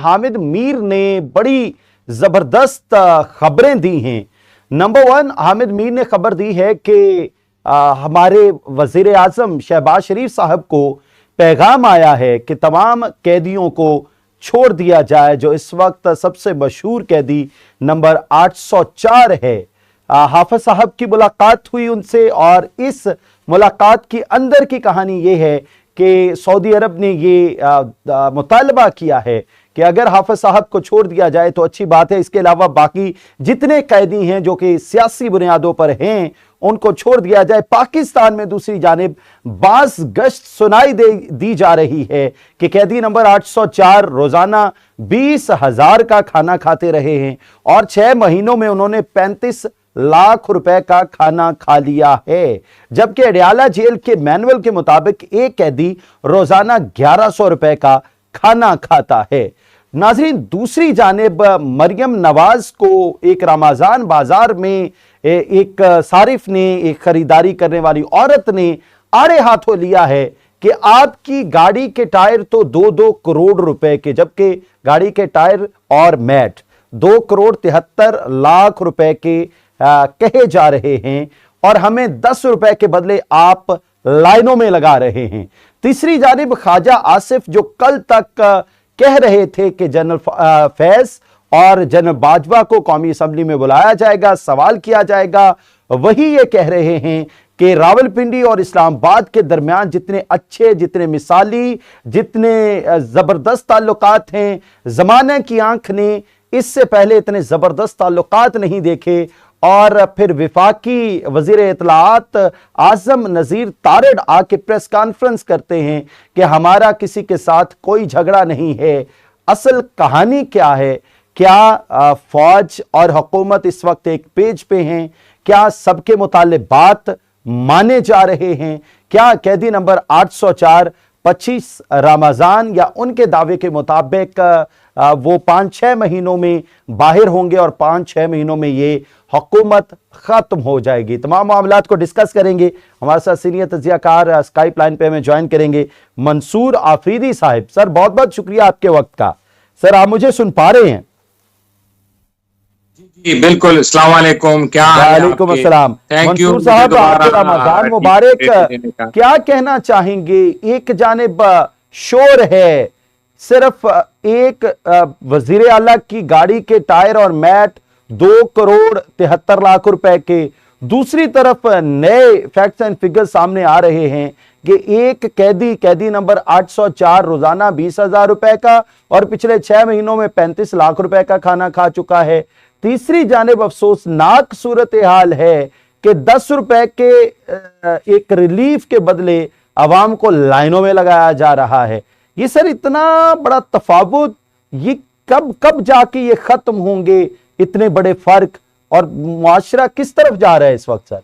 हामिद मीर ने बड़ी जबरदस्त खबरें दी हैं। नंबर 1, हामिद मीर ने खबर दी है कि हमारे वजीर आजम शहबाज शरीफ साहब को पैगाम आया है कि तमाम कैदियों को छोड़ दिया जाए। जो इस वक्त सबसे मशहूर कैदी नंबर 804 है। हाफिज साहब की मुलाकात हुई उनसे और इस मुलाकात की अंदर की कहानी ये है कि सऊदी अरब ने ये मुतालबा किया है कि अगर हाफिज साहब को छोड़ दिया जाए तो अच्छी बात है। इसके अलावा बाकी जितने कैदी हैं जो कि सियासी बुनियादों पर हैं उनको छोड़ दिया जाए। पाकिस्तान में दूसरी जानिब बाज गश्त सुनाई दी जा रही है कि कैदी नंबर 804 रोजाना 20,000 का खाना खाते रहे हैं और 6 महीनों में उन्होंने 35 लाख रुपए का खाना खा लिया है। जबकि अडयाला जेल के मैनुअल के मुताबिक एक कैदी रोजाना 1100 रुपए का खाना खाता है। नाज़रीन, दूसरी जानिब मरियम नवाज को एक रमजान बाजार में एक सारिफ ने, एक खरीदारी करने वाली औरत ने आड़े हाथों लिया है कि आपकी गाड़ी के टायर तो 2-2 करोड़ रुपए के, जबकि गाड़ी के टायर और मैट 2 करोड़ 73 लाख रुपए के कहे जा रहे हैं और हमें 10 रुपए के बदले आप लाइनों में लगा रहे हैं। तीसरी जानिब ख्वाजा आसिफ जो कल तक कह रहे थे कि जनरल फैज और जनरल बाजवा को कौमी असम्बली में बुलाया जाएगा, सवाल किया जाएगा, वही ये कह रहे हैं कि रावलपिंडी और इस्लामाबाद के दरमियान जितने अच्छे, जितने मिसाली, जितने जबरदस्त ताल्लुकात हैं, जमाने की आंख ने इससे पहले इतने जबरदस्त ताल्लुकात नहीं देखे। और फिर विफाकी वजीर इत्तलाआत आजम नजीर तारड़ आके प्रेस कॉन्फ्रेंस करते हैं कि हमारा किसी के साथ कोई झगड़ा नहीं है। असल कहानी क्या है? क्या फौज और हुकूमत इस वक्त एक पेज पे हैं? क्या सबके मुतालिबात माने जा रहे हैं? क्या कैदी नंबर 804 25 रमजान या उनके दावे के मुताबिक वो 5-6 महीनों में बाहर होंगे और 5-6 महीनों में ये हुकूमत खत्म हो जाएगी? तमाम मामलात को डिस्कस करेंगे। हमारे साथ सीनियर तज्जियाकार स्काइप लाइन पे हमें ज्वाइन करेंगे मंसूर आफरीदी साहिब। सर, बहुत बहुत शुक्रिया आपके वक्त का। सर, आप मुझे सुन पा रहे हैं? जी बिल्कुल। अस्सलाम वालेकुम। क्या वालेकुम अस्सलाम। मंसूर साहब, आपको रमजान मुबारक। क्या कहना चाहेंगे? एक जानिब शोर है, सिर्फ एक वजीर आला की गाड़ी के टायर और मैट 2 करोड़ 73 लाख रुपए के, दूसरी तरफ नए फैक्ट्स एंड फिगर्स सामने आ रहे हैं कि एक कैदी नंबर 804 रोजाना 20,000 रुपए का और पिछले 6 महीनों में 35 लाख रुपए का खाना खा चुका है। तीसरी जानिब अफसोसनाक सूरत हाल है कि 10 रुपए के एक रिलीफ के बदले अवाम को लाइनों में लगाया जा रहा है। ये सर इतना बड़ा तफावत, ये कब जाके ये खत्म होंगे? इतने बड़े फर्क और मुआशरा किस तरफ जा रहा है इस वक्त? सर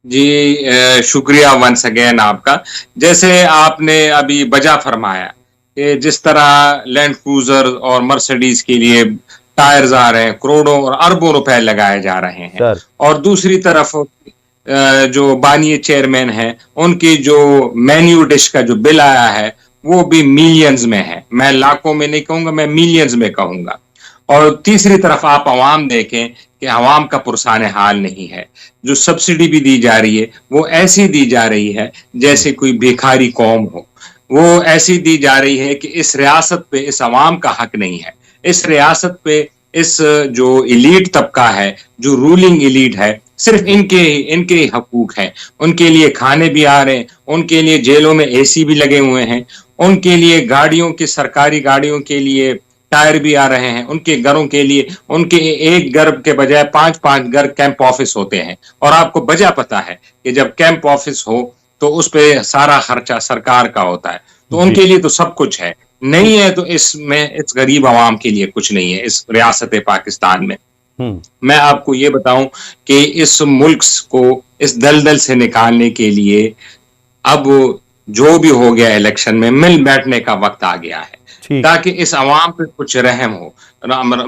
जी शुक्रिया वंस अगेन आपका। जैसे आपने अभी बजा फरमाया कि जिस तरह लैंड क्रूजर और मर्सिडीज के लिए टायर्स आ रहे हैं, करोड़ों और अरबों रुपए लगाए जा रहे हैं, और दूसरी तरफ जो बानिए चेयरमैन हैं उनकी जो मेन्यू डिश का जो बिल आया है वो भी मिलियंस में है। मैं लाखों में नहीं कहूंगा, मैं मिलियंस में कहूंगा। और तीसरी तरफ आप अवाम देखें कि अवाम का पुरसान हाल नहीं है। जो सब्सिडी भी दी जा रही है वो ऐसी दी जा रही है जैसे कोई भिखारी कौम हो। वो ऐसी दी जा रही है कि इस रियासत पे इस अवाम का हक नहीं है। इस रियासत पे इस जो इलीट तबका है, जो रूलिंग इलीट है, सिर्फ इनके हकूक हैं। उनके लिए खाने भी आ रहे हैं, उनके लिए जेलों में एसी भी लगे हुए हैं, उनके लिए गाड़ियों की, सरकारी गाड़ियों के लिए टायर भी आ रहे हैं, उनके घरों के लिए उनके एक घर के बजाय 5-5 घर कैंप ऑफिस होते हैं। और आपको वजह पता है कि जब कैंप ऑफिस हो तो उस पे सारा खर्चा सरकार का होता है, तो उनके लिए तो सब कुछ है। नहीं है तो इसमें इस गरीब आवाम के लिए कुछ नहीं है इस रियासत पाकिस्तान में। मैं आपको ये बताऊं कि इस मुल्क को इस दलदल से निकालने के लिए अब जो भी हो गया इलेक्शन में मिल बैठने का वक्त आ गया है, ताकि इस अवाम पे कुछ रहम हो।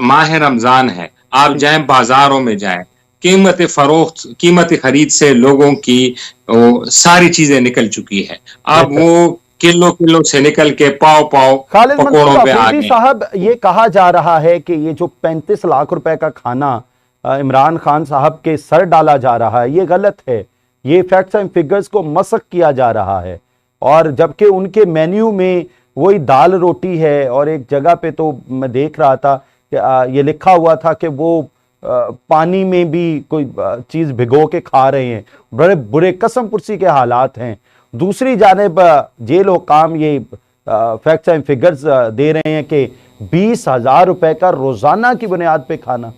माह रमजान है, आप जाएं बाजारों में जाएं, कीमत फरोख्त, कीमत खरीद से लोगों की सारी चीजें निकल चुकी है। अब वो किलो किलो से निकल के पाव पाव खालिद मंसूर पकौड़ों पे आ अफरीदी गए। साहब, ये कहा जा रहा है कि ये जो 35 लाख रुपए का खाना इमरान खान साहब के सर डाला जा रहा है, ये गलत है। ये फैक्ट्स एंड फिगर्स को मसक किया जा रहा है, और जबकि उनके मेन्यू में वही दाल रोटी है, और एक जगह पे तो मैं देख रहा था कि ये लिखा हुआ था कि वो पानी में भी कोई चीज भिगो के खा रहे हैं। बड़े बुरे कसम पुरसी के हालात हैं। दूसरी जानिब जेल हुकाम ये फैक्ट्स एंड फिगर्स दे रहे हैं कि 20,000 रुपए का रोजाना की बुनियाद पे खाना।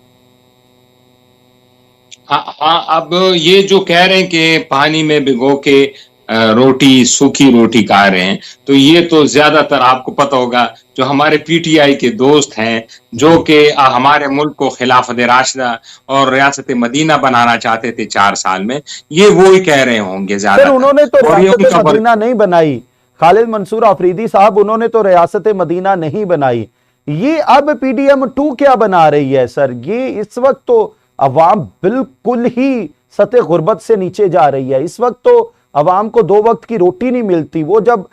हाँ, अब ये जो कह रहे हैं कि पानी में भिगो के रोटी, सूखी रोटी खा रहे हैं, तो ये तो ज्यादातर आपको पता होगा जो हमारे पीटीआई के दोस्त हैं, जो कि हमारे मुल्क को खिलाफत राशिदा और रियासत मदीना बनाना चाहते थे 4 साल में, ये वो ही कह रहे होंगे ज्यादा। उन्होंने तो रियासत मदीना नहीं बनाई खालिद मंसूर अफरीदी साहब, उन्होंने तो रियासत मदीना नहीं बनाई। ये अब पीडीएम 2 क्या बना रही है सर? ये इस वक्त तो अवाम बिल्कुल ही सतह गुर्बत से नीचे जा रही है। इस वक्त तो अवाम को 2 वक्त की रोटी नहीं मिलती। वो जब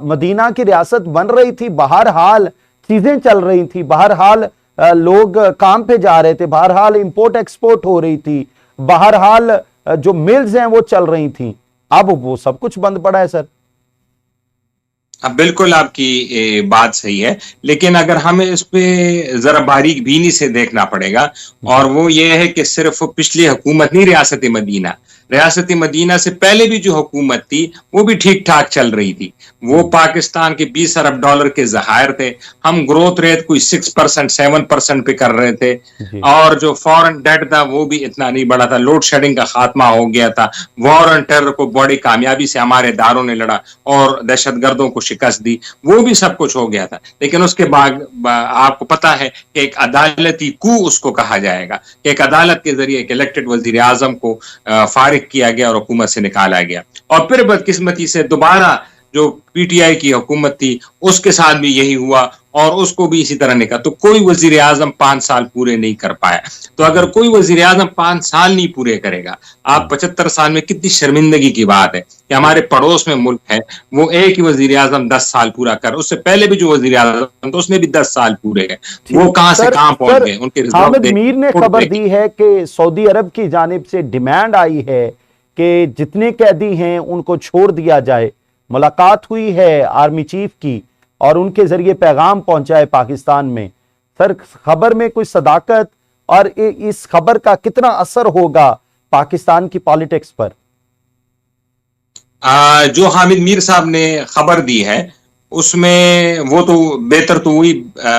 मदीना की रियासत बन रही थी, बहरहाल चीजें चल रही थी, बहरहाल लोग काम पे जा रहे थे, बहरहाल इंपोर्ट एक्सपोर्ट हो रही थी, बहरहाल जो मिल्स हैं वो चल रही थी। अब वो सब कुछ बंद पड़ा है सर। अब बिल्कुल आपकी बात सही है, लेकिन अगर हमें इस पे जरा बारीक बीनी से देखना पड़ेगा, और वो ये है कि सिर्फ पिछली हुकूमत नहीं, रियासत मदीना से पहले भी जो हुकूमत थी वो भी ठीक ठाक चल रही थी। वो पाकिस्तान के 20 अरब डॉलर के ज़खायर थे, हम ग्रोथ रेट कोई 6% 7% पे कर रहे थे, और जो फॉरेन डेट था वो भी इतना नहीं बढ़ा था। लोड शेडिंग का खात्मा हो गया था, वॉर ऑन टेरर को बड़ी कामयाबी से हमारे दारों ने लड़ा और दहशतगर्दों को शिकस्त दी, वो भी सब कुछ हो गया था। लेकिन उसके बाद आपको पता है कि एक अदालती कू उसको कहा जाएगा, कि एक अदालत के जरिए एक इलेक्टेड वजीर आजम को फारिग किया गया और हुकूमत से निकाला गया, और फिर बदकिस्मती से दोबारा जो पीटीआई की हुकूमत थी उसके साथ भी यही हुआ, और उसको भी इसी तरह निकाला। तो कोई वजीर आजम 5 साल पूरे नहीं कर पाया। तो अगर कोई वजीर आजम 5 साल नहीं पूरे करेगा, आप 75 साल में, कितनी शर्मिंदगी की बात है कि हमारे पड़ोस में मुल्क है, वो एक ही वजीर आजम 10 साल पूरा कर, उससे पहले भी जो वजीर आजम तो उसने भी 10 साल पूरे गए, वो कहां से कहां पहुंच गए। उनके हामिद मीर ने खबर दी है कि सऊदी अरब की जानिब से डिमांड आई है कि जितने कैदी हैं उनको छोड़ दिया जाए। मुलाकात हुई है आर्मी चीफ की, और उनके जरिए पैगाम पहुंचा है पाकिस्तान में। सर, खबर में कोई सदाकत, और इस खबर का कितना असर होगा पाकिस्तान की पॉलिटिक्स पर? जो हामिद मीर साहब ने खबर दी है उसमें वो तो बेहतर तो वही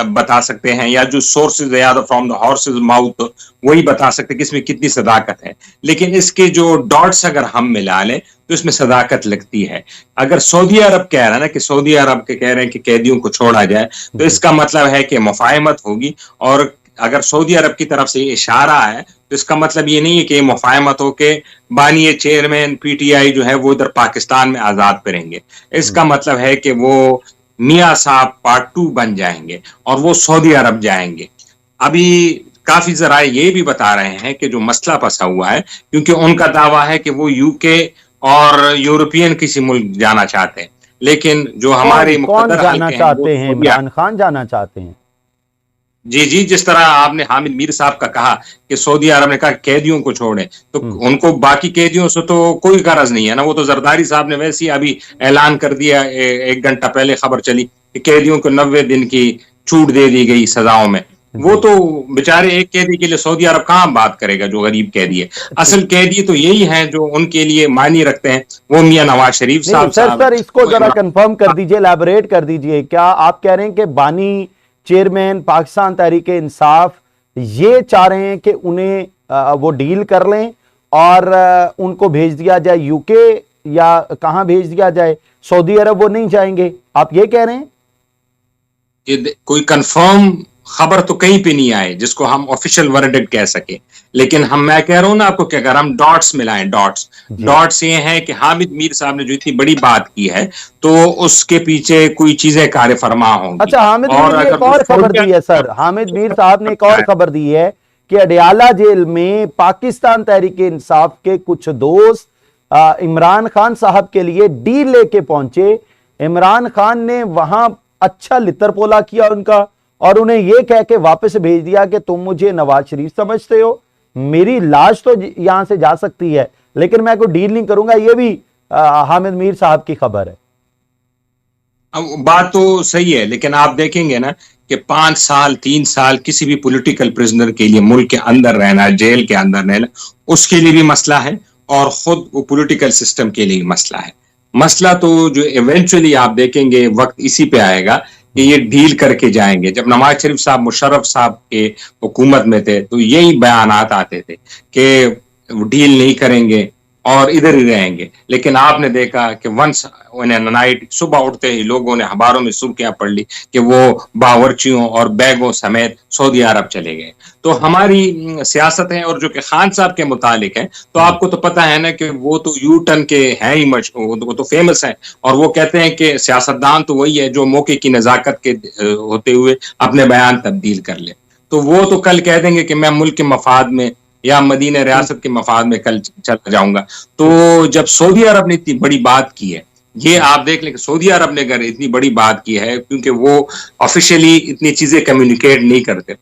बता सकते हैं, या जो सोर्सेज है, या फ्रॉम द हॉर्सेज माउथ, वही बता सकते हैं कि इसमें कितनी सदाकत है। लेकिन इसके जो डॉट्स अगर हम मिला लें तो इसमें सदाकत लगती है। अगर सऊदी अरब कह रहा है ना कि सऊदी अरब के कह रहे हैं कि कैदियों को छोड़ा जाए, तो इसका मतलब है कि मुफाहमत होगी, और अगर सऊदी अरब की तरफ से इशारा है तो इसका मतलब ये नहीं है कि मुफाहमत हो के बानी चेयरमैन पीटीआई जो है वो इधर पाकिस्तान में आजाद पे रहेंगे। इसका मतलब है कि वो मियां साहब पार्ट 2 बन जाएंगे और वो सऊदी अरब जाएंगे। अभी काफी जराए ये भी बता रहे हैं कि जो मसला फंसा हुआ है, क्योंकि उनका दावा है कि वो यूके और यूरोपियन किसी मुल्क जाना चाहते हैं, लेकिन जो हमारे मुक़द्दर जाना चाहते हैं, इमरान खान जाना चाहते हैं। जी, जिस तरह आपने हामिद मीर साहब का कहा कि सऊदी अरब ने कहा कैदियों को छोड़ें, तो उनको बाकी कैदियों से तो कोई गरज नहीं है ना। वो तो जरदारी साहब ने वैसे ही अभी ऐलान कर दिया, 1 घंटा पहले खबर चली कि कैदियों को 90 दिन की छूट दे दी गई सजाओं में। वो तो बेचारे एक कैदी के लिए सऊदी अरब कहाँ बात करेगा, जो गरीब कैदी है। असल कैदी तो यही है जो उनके लिए मायने रखते हैं, वो मियां नवाज शरीफ साहब। सर इसको जरा कंफर्म कर दीजिए, एलैबोरेट कर दीजिए। क्या आप कह रहे हैं कि बानी चेयरमैन पाकिस्तान तहरीके इंसाफ ये चाह रहे हैं कि उन्हें वो डील कर लें और उनको भेज दिया जाए यूके, या कहां भेज दिया जाए? सऊदी अरब वो नहीं जाएंगे, आप ये कह रहे हैं? कोई कंफर्म खबर तो कहीं पे नहीं आए जिसको हम ऑफिशियल वर्डिक्ट कह सके, लेकिन मैं कह रहा हूं ना आपको कि अगर हम डॉट्स मिलाएं, डॉट्स ये है कि हामिद मीर साहब ने जो इतनी बड़ी बात की है तो उसके पीछे कोई चीजें कार्य फरमा होंगी। अच्छा, हामिद मीर ने एक और खबर दी है सर, हामिद मीर साहब ने एक और खबर दी है कि अडियाला जेल में पाकिस्तान तहरीके इंसाफ के कुछ दोस्त इमरान खान साहब के लिए डील लेके पहुंचे। इमरान खान ने वहां अच्छा लितर-पोला किया उनका और उन्हें यह कह के वापस भेज दिया कि तुम मुझे नवाज शरीफ समझते हो, मेरी लाश तो यहां से जा सकती है लेकिन मैं कोई डील नहीं करूंगा। यह भी हामिद मीर साहब की खबर है। अब बात तो सही है, लेकिन आप देखेंगे ना कि 5 साल 3 साल किसी भी पॉलिटिकल प्रिजनर के लिए मुल्क के अंदर रहना, जेल के अंदर रहना, उसके लिए भी मसला है और खुद वो पॉलिटिकल सिस्टम के लिए भी मसला है। मसला तो जो इवेंचुअली आप देखेंगे वक्त इसी पे आएगा कि ये डील करके जाएंगे। जब नवाज शरीफ साहब मुशर्रफ साहब के हुकूमत में थे तो यही बयानात आते थे कि डील नहीं करेंगे और इधर ही रहेंगे, लेकिन आपने देखा कि वंस उन्हें नाइट सुबह उठते ही लोगों ने अखबारों में सुर्खियां पढ़ ली कि वो बावर्चियों और बैगों समेत सऊदी अरब चले गए। तो हमारी सियासत है, और जो कि खान साहब के मुतालिक है, तो आपको तो पता है ना कि वो तो यू टर्न के हैं ही, वो तो फेमस है, और वो कहते हैं कि सियासतदान तो वही है जो मौके की नजाकत के होते हुए अपने बयान तब्दील कर ले। तो वो तो कल कह देंगे कि मैं मुल्क के मफाद में या मदीना रियासत के मफाद में कल चला जाऊंगा। तो जब सऊदी अरब ने इतनी बड़ी बात की है, ये आप देख लें कि सऊदी अरब ने अगर इतनी बड़ी बात की है, क्योंकि वो ऑफिशियली इतनी चीजें कम्युनिकेट नहीं करते,